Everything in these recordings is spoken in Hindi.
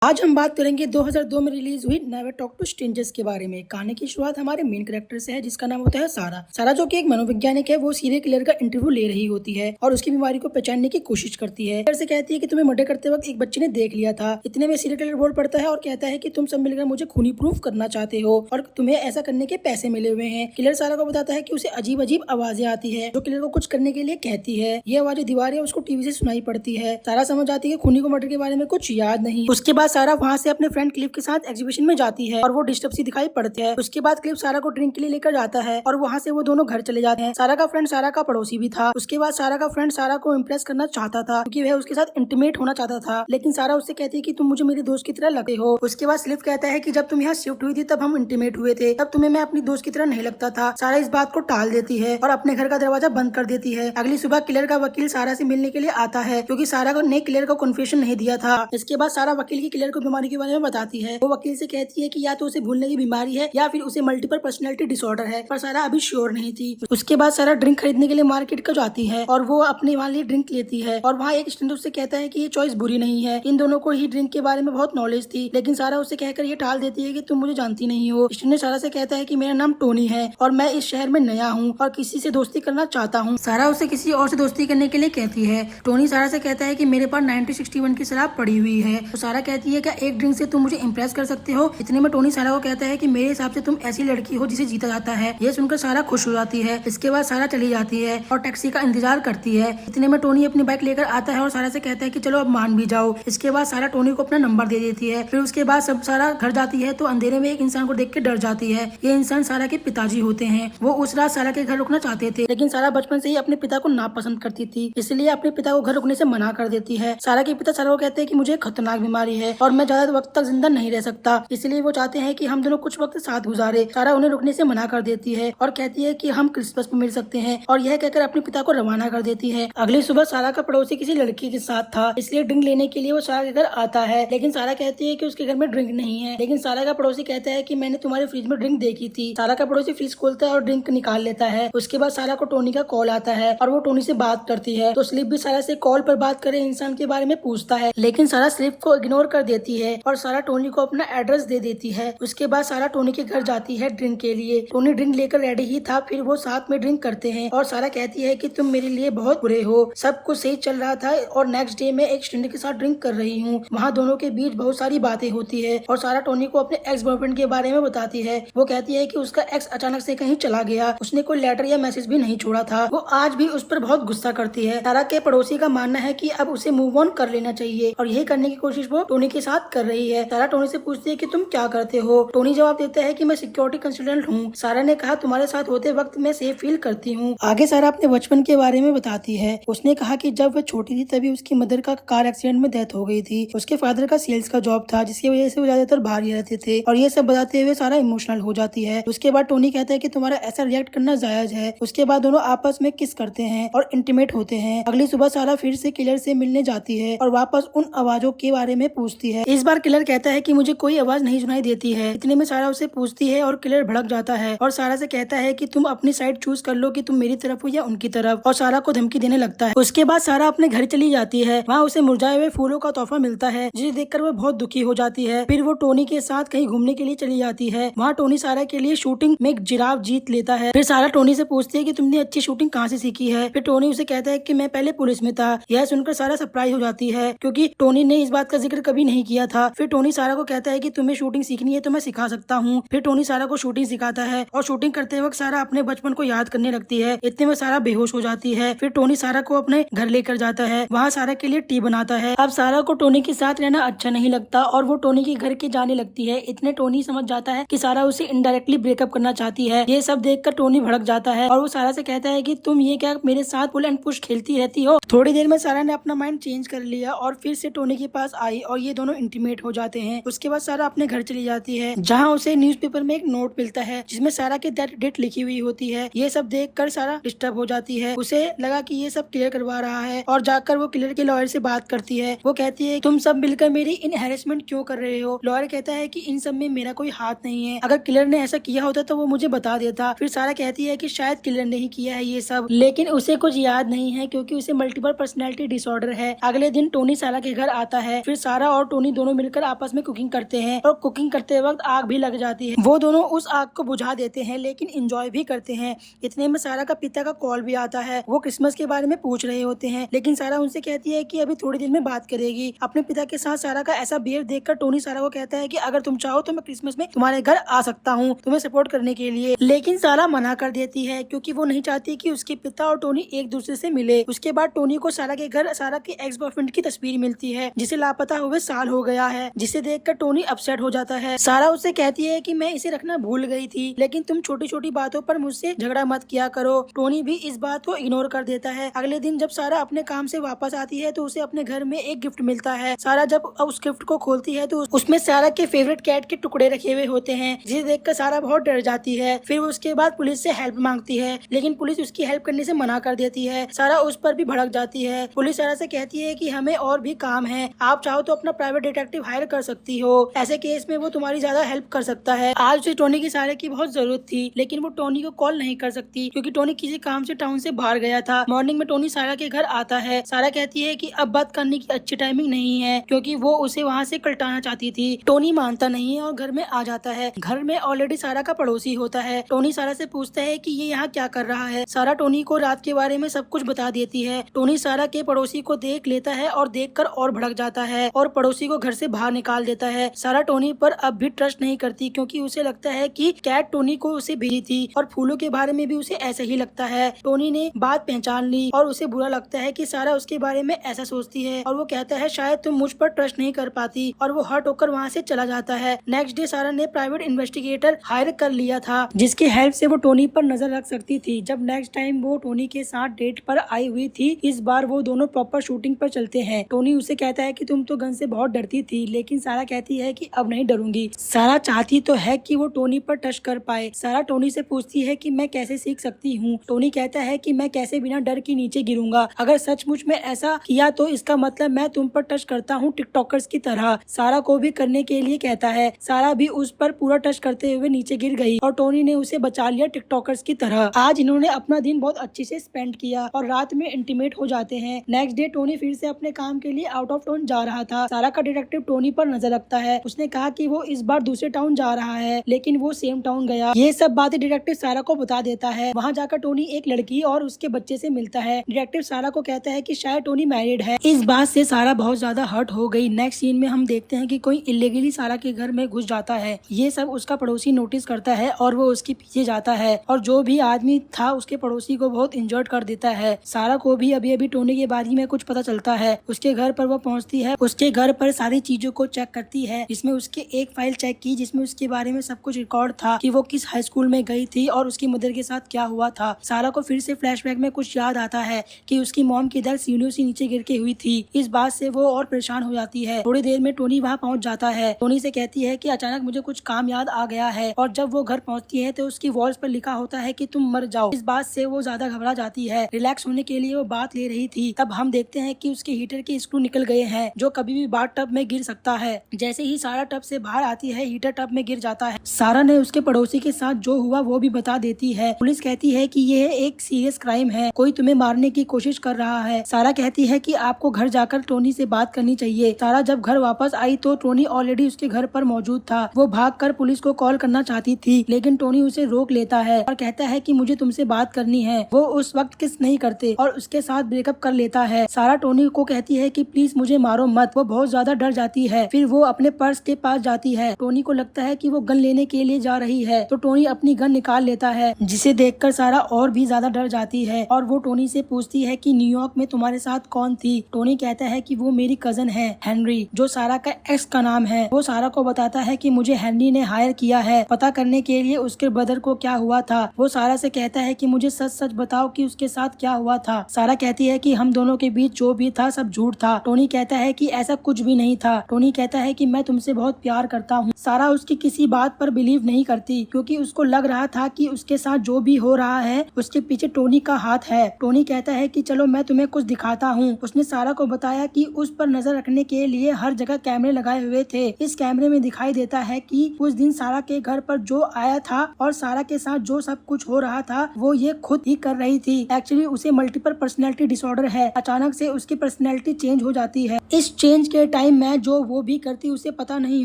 आज हम बात करेंगे 2002 में रिलीज हुई नेवर टॉक टू स्ट्रेंजर्स के बारे में। कहानी की शुरुआत हमारे मेन कैरेक्टर से है जिसका नाम होता है सारा। सारा जो कि एक मनोवैज्ञानिक है, वो सीरियल किलर का इंटरव्यू ले रही होती है और उसकी बीमारी को पहचानने की कोशिश करती है। किलर से कहती है कि तुम्हें मर्डर करते वक्त एक बच्चे ने देख लिया था। इतने में सीरियल किलर बोल पड़ता है और कहता है कि तुम सब मिलकर मुझे खूनी प्रूफ करना चाहते हो और तुम्हें ऐसा करने के पैसे मिले हुए हैं। किलर सारा को बताता है कि उसे अजीब अजीब आवाजें आती है जो किलर को कुछ करने के लिए कहती है। ये आवाजें दीवारें उसको टीवी से सुनाई पड़ती है। सारा समझ जाती है खूनी को मर्डर के बारे में कुछ याद नहीं। उसके बाद सारा वहाँ से अपने फ्रेंड क्लिफ के साथ एग्जीबिशन में जाती है और वो डिस्टर्ब सी दिखाई पड़ती है। उसके बाद क्लिफ सारा को ड्रिंक के लिए लेकर जाता है और वहाँ से वो दोनों घर चले जाते हैं। सारा का फ्रेंड सारा का पड़ोसी भी था। उसके बाद सारा का फ्रेंड सारा को इम्प्रेस करना चाहता था क्योंकि वह उसके साथ इंटीमेट होना चाहता था, लेकिन सारा उससे कहती है कि तुम मुझे मेरे दोस्त की तरह लगते हो। उसके बाद क्लिफ कहता है कि जब तुम यहाँ शिफ्ट हुई थी तब हम इंटीमेट हुए थे, तब तुम्हें मैं अपनी दोस्त की तरह नहीं लगता था। सारा इस बात को टाल देती है और अपने घर का दरवाजा बंद कर देती है। अगली सुबह किलर का वकील सारा से मिलने के लिए आता है क्योंकि सारा ने किलर को कन्फेशन नहीं दिया था। इसके बाद सारा वकील की किलर को बीमारी के बारे में बताती है। वो वकील से कहती है कि या तो उसे भूलने की बीमारी है या फिर उसे मल्टीपल पर्सनैलिटी डिसऑर्डर है, पर सारा अभी श्योर नहीं थी। उसके बाद सारा ड्रिंक खरीदने के लिए मार्केट को जाती है और वो अपने वाली ड्रिंक लेती है और वहाँ एक स्टूडेंट उससे कहता है कि ये चॉइस बुरी नहीं है। इन दोनों को ही ड्रिंक के बारे में बहुत नॉलेज थी, लेकिन सारा उसे कहकर ये टाल देती है कि तुम मुझे जानती नहीं हो। स्टूडेंट सारा से कहता है कि मेरा नाम टोनी है और मैं इस शहर में नया हूँ और किसी से दोस्ती करना चाहता हूँ। सारा उसे किसी और से दोस्ती करने के लिए कहती है। टोनी सारा से कहता है कि मेरे पास 1961 की शराब पड़ी हुई है। तो सारा कहती है क्या एक ड्रिंक से तुम मुझे इम्प्रेस कर सकते हो। इतने में टोनी सारा को कहता है कि मेरे हिसाब से तुम ऐसी लड़की हो जिसे जीता जाता है। ये सुनकर सारा खुश हो जाती है। इसके बाद सारा चली जाती है और टैक्सी का इंतजार करती है। इतने में टोनी अपनी बाइक लेकर आता है और सारा से कहता है कि चलो अब मान भी जाओ। इसके बाद सारा टोनी को अपना नंबर दे देती है। फिर उसके बाद सब सारा घर जाती है तो अंधेरे में एक इंसान को देख के डर जाती है। ये इंसान सारा के पिताजी होते हैं। वो उस रात सारा के घर रुकना चाहते थे, लेकिन सारा बचपन से ही अपने पिता को नापसंद करती थी, इसलिए अपने पिता को घर रुकने से मना कर देती है। सारा के पिता सारा को कहते हैं कि मुझे खतरनाक बीमारी है और मैं ज्यादा वक्त तक जिंदा नहीं रह सकता, इसलिए वो चाहते हैं कि हम दोनों कुछ वक्त साथ गुजारे। सारा उन्हें रुकने से मना कर देती है और कहती है कि हम क्रिसमस में मिल सकते हैं और यह कहकर अपने पिता को रवाना कर देती है। अगली सुबह सारा का पड़ोसी किसी लड़की के साथ था, इसलिए ड्रिंक लेने के लिए वो सारा के घर आता है, लेकिन सारा कहती है कि उसके घर में ड्रिंक नहीं है। लेकिन सारा का पड़ोसी कहता है कि मैंने तुम्हारे फ्रिज में ड्रिंक देखी थी। सारा का पड़ोसी फ्रिज खोलता है और ड्रिंक निकाल लेता है। उसके बाद सारा को टोनी का कॉल आता है और वो टोनी से बात करती है। तो स्लिप भी सारा से कॉल पर बात करे इंसान के बारे में पूछता है, लेकिन सारा स्लिप को इग्नोर कर देती है और सारा टोनी को अपना एड्रेस दे देती है। उसके बाद सारा टोनी के घर जाती है ड्रिंक के लिए। टोनी ड्रिंक लेकर रेडी ही था, फिर वो साथ में ड्रिंक करते हैं और सारा कहती है कि तुम मेरे लिए बहुत बुरे हो। सब कुछ सही चल रहा था और नेक्स्ट डे में एक स्टूडेंट के साथ ड्रिंक कर रही हूँ। वहाँ दोनों के बीच बहुत सारी बातें होती है और सारा टोनी को अपने एक्स बॉयफ्रेंड के बारे में बताती है। वो कहती है कि उसका एक्स अचानक से कहीं चला गया, उसने कोई लेटर या मैसेज भी नहीं छोड़ा था। वो आज भी उस पर बहुत गुस्सा करती है। सारा के पड़ोसी का मानना है कि अब उसे मूव ऑन कर लेना चाहिए और यही करने की कोशिश वो टोनी के साथ कर रही है। सारा टोनी से पूछती है कि तुम क्या करते हो। टोनी जवाब देता है कि मैं सिक्योरिटी कंसल्टेंट हूँ। सारा ने कहा तुम्हारे साथ होते वक्त मैं सेफ फील करती हूँ। आगे सारा अपने बचपन के बारे में बताती है। उसने कहा कि जब वह छोटी थी तभी उसकी मदर का कार एक्सीडेंट में डेथ हो गई थी। उसके फादर का सेल्स का जॉब था जिसकी वजह से वो ज्यादातर बाहर ही रहते थे और ये सब बताते हुए सारा इमोशनल हो जाती है। उसके बाद टोनी कहता है कि तुम्हारा ऐसा रिएक्ट करना जायज है। उसके बाद दोनों आपस में किस करते हैं और इंटीमेट होते हैं। अगली सुबह सारा फिर से किलर से मिलने जाती है और वापस उन आवाजों के बारे में पूछती है। इस बार किलर कहता है कि मुझे कोई आवाज नहीं सुनाई देती है। इतने में सारा उसे पूछती है और किलर भड़क जाता है और सारा से कहता है कि तुम अपनी साइड चूज कर लो कि तुम मेरी तरफ हो या उनकी तरफ, और सारा को धमकी देने लगता है। उसके बाद सारा अपने घर चली जाती है। वहाँ उसे मुरझाए हुए फूलों का तोहफा मिलता है जिसे देखकर वो बहुत दुखी हो जाती है। फिर वो टोनी के साथ कहीं घूमने के लिए चली जाती है। वहाँ टोनी सारा के लिए शूटिंग में एक जिराफ जीत लेता है। फिर सारा टोनी से पूछती है कि तुमने अच्छी शूटिंग कहाँ से सीखी है। फिर टोनी उसे कहता है कि मैं पहले पुलिस में था। यह सुनकर सारा सरप्राइज हो जाती है क्योंकि टोनी ने इस बात का जिक्र कभी नहीं किया था। फिर टोनी सारा को कहता है कि तुम्हें शूटिंग सीखनी है तो मैं सिखा सकता हूँ। फिर टोनी सारा को शूटिंग सिखाता है और शूटिंग करते वक्त सारा अपने बचपन को याद करने लगती है। इतने में सारा बेहोश हो जाती है। फिर टोनी सारा को अपने घर लेकर जाता है। वहाँ सारा के लिए टी बनाता है। अब सारा को टोनी के साथ रहना अच्छा नहीं लगता और वो टोनी के घर के जाने लगती है। इतने टोनी समझ जाता है कि सारा उसे इनडायरेक्टली ब्रेकअप करना चाहती है। ये सब देखकर टोनी भड़क जाता है और वो सारा से कहता है कि तुम ये क्या मेरे साथ पुल एंड पुश खेलती रहती हो। थोड़ी देर में सारा ने अपना माइंड चेंज कर लिया और फिर से टोनी के पास आई और ये दोनों इंटीमेट हो जाते हैं। उसके बाद सारा अपने घर चली जाती है जहाँ उसे न्यूज़पेपर में एक नोट मिलता है जिसमें सारा की डेट लिखी हुई होती है। ये सब देखकर सारा डिस्टर्ब हो जाती है। उसे लगा कि ये सब क्लियर करवा रहा है और जाकर वो क्लियर के लॉयर से बात करती है। वो कहती है तुम सब मिलकर मेरी इन हैरेसमेंट क्यों कर रहे हो। लॉयर कहता है कि इन सब में मेरा कोई हाथ नहीं है, अगर किलर ने ऐसा किया होता तो वो मुझे बता देता। फिर सारा कहती है कि शायद किलर ने ही किया है ये सब, लेकिन उसे कुछ याद नहीं है क्योंकि उसे मल्टीपल पर्सनैलिटी डिसऑर्डर है। अगले दिन टोनी सारा के घर आता है। फिर सारा और टोनी दोनों मिलकर आपस में कुकिंग करते हैं और कुकिंग करते वक्त आग भी लग जाती है। वो दोनों उस आग को बुझा देते हैं लेकिन एंजॉय भी करते हैं। इतने में सारा का पिता का कॉल भी आता है। वो क्रिसमस के बारे में पूछ रहे होते हैं लेकिन सारा उनसे कहती है कि अभी थोड़ी देर में बात करेगी। अपने पिता के साथ सारा का ऐसा बिहेव देखकर टोनी सारा को कहता है कि अगर तुम चाहो तो मैं क्रिसमस में तुम्हारे घर आ सकता हूँ तुम्हें सपोर्ट करने के लिए, लेकिन सारा मना कर देती है क्योंकि वो नहीं चाहती कि उसके पिता और टोनी एक दूसरे से मिले। उसके बाद टोनी को सारा के घर सारा के एक्स बॉयफ्रेंड की तस्वीर मिलती है जिसे लापता हुए साल हो गया है, जिसे देखकर टोनी अपसेट हो जाता है। सारा उससे कहती है कि मैं इसे रखना भूल गई थी लेकिन तुम छोटी छोटी बातों पर मुझसे झगड़ा मत किया करो। टोनी भी इस बात को इग्नोर कर देता है। अगले दिन जब सारा अपने काम से वापस आती है तो उसे अपने घर में एक गिफ्ट मिलता है। सारा जब उस गिफ्ट को खोलती है तो उसमें सारा के फेवरेट कैट के टुकड़े रखे हुए होते हैं जिसे देखकर सारा बहुत डर जाती है। फिर उसके बाद पुलिस से हेल्प मांगती है लेकिन पुलिस उसकी हेल्प करने से मना कर देती है। सारा उस पर भी भड़क जाती है। पुलिस सारा से कहती है कि हमें और भी काम है, आप चाहो तो अपना प्राइवेट डिटेक्टिव हायर कर सकती हो, ऐसे केस में वो तुम्हारी ज्यादा हेल्प कर सकता है। आज उसे टोनी की सारा की बहुत जरूरत थी लेकिन वो टोनी को कॉल नहीं कर सकती क्योंकि टोनी किसी काम से टाउन से बाहर गया था। मॉर्निंग में टोनी सारा के घर आता है। सारा कहती है कि अब बात करने की अच्छी टाइमिंग नहीं है क्योंकि वो उसे वहाँ से कल्टाना चाहती थी। टोनी मानता नहीं है और घर में आ जाता है। घर में ऑलरेडी सारा का पड़ोसी होता है। टोनी सारा से पूछता है कि ये यहाँ क्या कर रहा है। सारा टोनी को रात के बारे में सब कुछ बता देती है। टोनी सारा के पड़ोसी को देख लेता है और देखकर और भड़क जाता है और पड़ोसी को घर से बाहर निकाल देता है। सारा टोनी पर अब भी ट्रस्ट नहीं करती क्योंकि उसे लगता है कि कैट टोनी को उसे भेजी थी और फूलों के बारे में भी उसे ऐसा ही लगता है। टोनी ने बात पहचान ली और उसे बुरा लगता है कि सारा उसके बारे में ऐसा सोचती है और वो कहता है शायद तुम मुझ पर ट्रस्ट नहीं कर पाती और वो हर्ट होकर वहाँ से चला जाता है। नेक्स्ट डे सारा ने प्राइवेट इन्वेस्टिगेटर हायर कर लिया था जिसकी हेल्प से वो टोनी पर नजर रख सकती थी। जब नेक्स्ट टाइम वो टोनी के साथ डेट पर आई हुई थी, इस बार वो दोनों प्रॉपर शूटिंग पर चलते हैं। टोनी उसे कहता है कि तुम तो गन से बहुत डरती थी लेकिन सारा कहती है कि अब नहीं डरूंगी। सारा चाहती तो है कि वो टोनी पर टच कर पाए। सारा टोनी से पूछती है कि मैं कैसे सीख सकती हूँ। टोनी कहता है कि मैं कैसे बिना डर के नीचे गिरूंगा, अगर सचमुच में ऐसा किया तो इसका मतलब मैं तुम पर टच करता हूँ टिकटॉकर्स की तरह। सारा को भी करने के लिए कहता है। सारा भी उस पर पूरा टच करते हुए नीचे गिर गई और टोनी ने उसे बचा लिया टिकटॉकर्स की तरह। आज इन्होंने अपना दिन बहुत अच्छे से स्पेंड किया और रात में इंटीमेट हो जाते हैं। नेक्स्ट डे टोनी फिर से अपने काम के लिए आउट ऑफ टाउन जा रहा था। सारा का डिटेक्टिव टोनी पर नजर रखता है। उसने कहा कि वो इस बार दूसरे टाउन जा रहा है लेकिन वो सेम टाउन गया। ये सब बातें डिटेक्टिव सारा को बता देता है। वहाँ जाकर टोनी एक लड़की और उसके बच्चे से मिलता है। डिटेक्टिव सारा को कहता है कि शायद टोनी मैरिड है। इस बात से सारा बहुत ज्यादा हर्ट हो गई। नेक्स्ट सीन में हम देखते हैं कि कोई इलीगली सारा के घर में घुस जाता है। ये सब उसका पड़ोसी नोटिस करता है और वो उसके पीछे जाता है और जो भी आदमी था उसके पड़ोसी को बहुत इंजर्ड कर देता है। सारा को भी अभी अभी टोनी के बारे में कुछ पता चलता है। उसके घर पर वो पहुंचती है। उसके घर पर सारी चीजों को चेक करती है जिसमें उसके एक फाइल चेक की जिसमें उसके बारे में सब कुछ रिकॉर्ड था कि वो किस हाई स्कूल में गई थी और उसकी मदर के साथ क्या हुआ था। सारा को फिर से फ्लैशबैक में कुछ याद आता है कि उसकी मॉम की डेथ सीढ़ियों से नीचे गिर के हुई थी। इस बात से वो और परेशान हो जाती है। थोड़ी देर में टोनी वहाँ पहुँच जाता है। टोनी से कहती है कि अचानक मुझे कुछ काम याद आ गया है और जब वो घर पहुँचती है तो उसकी वॉल्स पर लिखा होता है कि तुम मर जाओ। इस बात से वो ज्यादा घबरा जाती है। रिलैक्स होने के लिए वो बात ले रही थी तब हम देखते हैं कि उसके हीटर के स्क्रू निकल गए हैं जो कभी भी बाथ टब में गिर सकता है। जैसे ही सारा टब से बाहर आती है हीटर टब में गिर जाता है। सारा ने उसके पड़ोसी के साथ जो हुआ वो भी बता देती है। पुलिस कहती है कि यह एक सीरियस क्राइम है, कोई तुम्हें मारने की कोशिश कर रहा है। सारा कहती है कि आपको घर जाकर टोनी से बात करनी चाहिए। सारा जब घर वापस आई तो टोनी ऑलरेडी उसके घर पर मौजूद था। वो भागकर पुलिस को कॉल करना चाहती थी लेकिन टोनी उसे रोक लेता है और कहता है कि मुझे तुमसे बात करनी है। वो उस वक्त किस नहीं करते और उसके साथ ब्रेकअप कर लेता है। सारा टोनी को कहती है कि प्लीज मुझे मारो मत। वो बहुत ज्यादा डर जाती है। फिर वो अपने पर्स के पास जाती है। टोनी को लगता है कि वो गन लेने के लिए जा रही है तो टोनी अपनी गन निकाल लेता है जिसे देखकर सारा और भी ज्यादा डर जाती है और वो टोनी से पूछती है कि न्यूयॉर्क में तुम्हारे साथ कौन थी। टोनी कहता है कि वो मेरी कजन है हेनरी, जो सारा का एक्स का नाम है। वो सारा को बताता है कि मुझे हेनरी ने हायर किया है पता करने के लिए उसके ब्रदर को क्या हुआ था। वो सारा से कहता है कि मुझे सच सच बताओ कि उसके साथ क्या हुआ था। सारा कहती है कि हम दोनों के बीच जो भी था सब झूठ था। टोनी कहता है कि ऐसा कुछ भी नहीं था। टोनी कहता है कि मैं तुमसे बहुत प्यार करता हूँ। सारा उसकी किसी बात पर बिलीव नहीं करती क्योंकि उसको लग रहा था कि उसके साथ जो भी हो रहा है उसके पीछे टोनी का हाथ है। टोनी कहता है कि चलो मैं तुम्हें कुछ दिखाता हूँ। उसने सारा को बताया कि उस पर नजर रखने के लिए हर जगह कैमरे लगाए हुए थे। इस कैमरे में दिखाई देता है कि उस दिन सारा के घर पर जो आया था और सारा के साथ जो सब कुछ हो रहा था वो ये खुद ही कर रही थी। एक्चुअली उसे मल्टीपल पर्सनैलिटी डिसऑर्डर है। अचानक से उसकी पर्सनैलिटी चेंज हो जाती है। इस चेंज के टाइम मैं जो वो भी करती उसे पता नहीं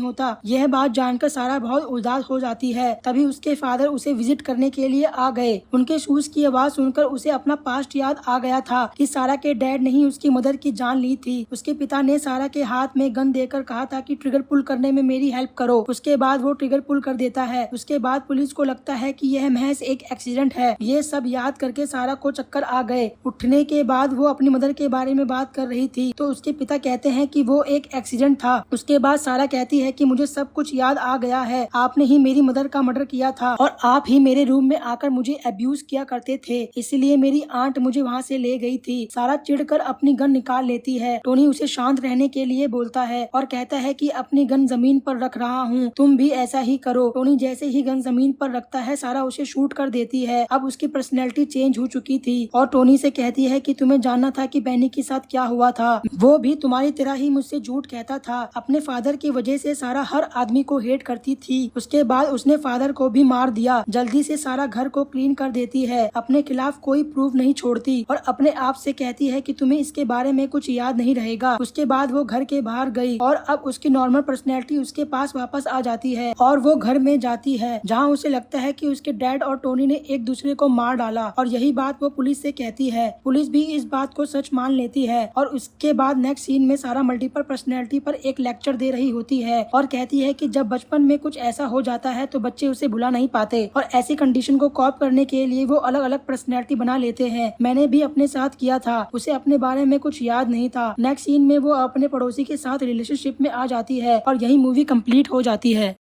होता। यह बात जानकर सारा बहुत उदास हो जाती है। तभी उसके फादर उसे विजिट करने के लिए आ गए। उनके शूज की आवाज सुनकर उसे अपना पास्ट याद आ गया था कि सारा के डैड ने ही उसकी मदर की जान ली थी। उसके पिता ने सारा के हाथ में गन देकर कहा था कि ट्रिगर पुल करने में मेरी हेल्प करो। उसके बाद वो ट्रिगर पुल कर देता है। उसके बाद पुलिस को लगता है कि यह महज एक एक्सीडेंट है। ये सब याद करके सारा को चक्कर आ गए। उठने के बाद वो अपनी मदर के बारे में बात कर रही थी तो उसके पिता कहते हैं कि वो एक एक्सीडेंट था। उसके बाद सारा कहती है कि मुझे सब कुछ याद आ गया है, आपने ही मेरी मदर का मर्डर किया था और आप ही मेरे रूम में आकर मुझे अब्यूज किया करते थे, इसलिए मेरी आंट मुझे वहाँ से ले गई थी। सारा चिढ़कर अपनी गन निकाल लेती है। टोनी उसे शांत रहने के लिए बोलता है और कहता है कि अपनी गन जमीन पर रख रहा हूँ, तुम भी ऐसा ही करो। टोनी जैसे ही गन जमीन पर रखता है सारा उसे शूट कर देती है। अब उसकी पर्सनैलिटी चेंज हो चुकी थी और टोनी से कहती है कि तुम्हें जानना था कि बेनी के साथ क्या हुआ था, वो भी तुम्हारी तरह ही मुझसे झूठ कहता था। अपने फादर की वजह से सारा हर आदमी को हेट करती थी। उसके बाद उसने फादर को भी मार दिया। जल्दी से सारा घर को क्लीन कर देती है, अपने खिलाफ कोई प्रूफ नहीं छोड़ती और अपने आप से कहती है कि तुम्हें इसके बारे में कुछ याद नहीं रहेगा। उसके बाद वो घर के बाहर गई और अब उसकी नॉर्मल पर्सनैलिटी उसके पास वापस आ जाती है और वो घर में जाती है जहाँ उसे लगता है कि उसके डैड और टोनी ने एक दूसरे को मार डाला और यही बात वो पुलिस से कहती है। पुलिस भी इस बात को सच मान लेती है और उसके बाद नेक्स्ट सीन में सारा मल्टीपल पर्सनैलिटी पर एक लेक्चर दे रही होती है और कहती है कि जब बचपन में कुछ ऐसा हो जाता है तो बच्चे उसे भुला नहीं पाते और ऐसी कंडीशन को कॉप करने के लिए वो अलग अलग पर्सनैलिटी बना लेते हैं। मैंने भी अपने साथ किया था, उसे अपने बारे में कुछ याद नहीं था। नेक्स्ट सीन में वो अपने पड़ोसी के साथ रिलेशनशिप में आ जाती है और यही मूवी कंप्लीट हो जाती है।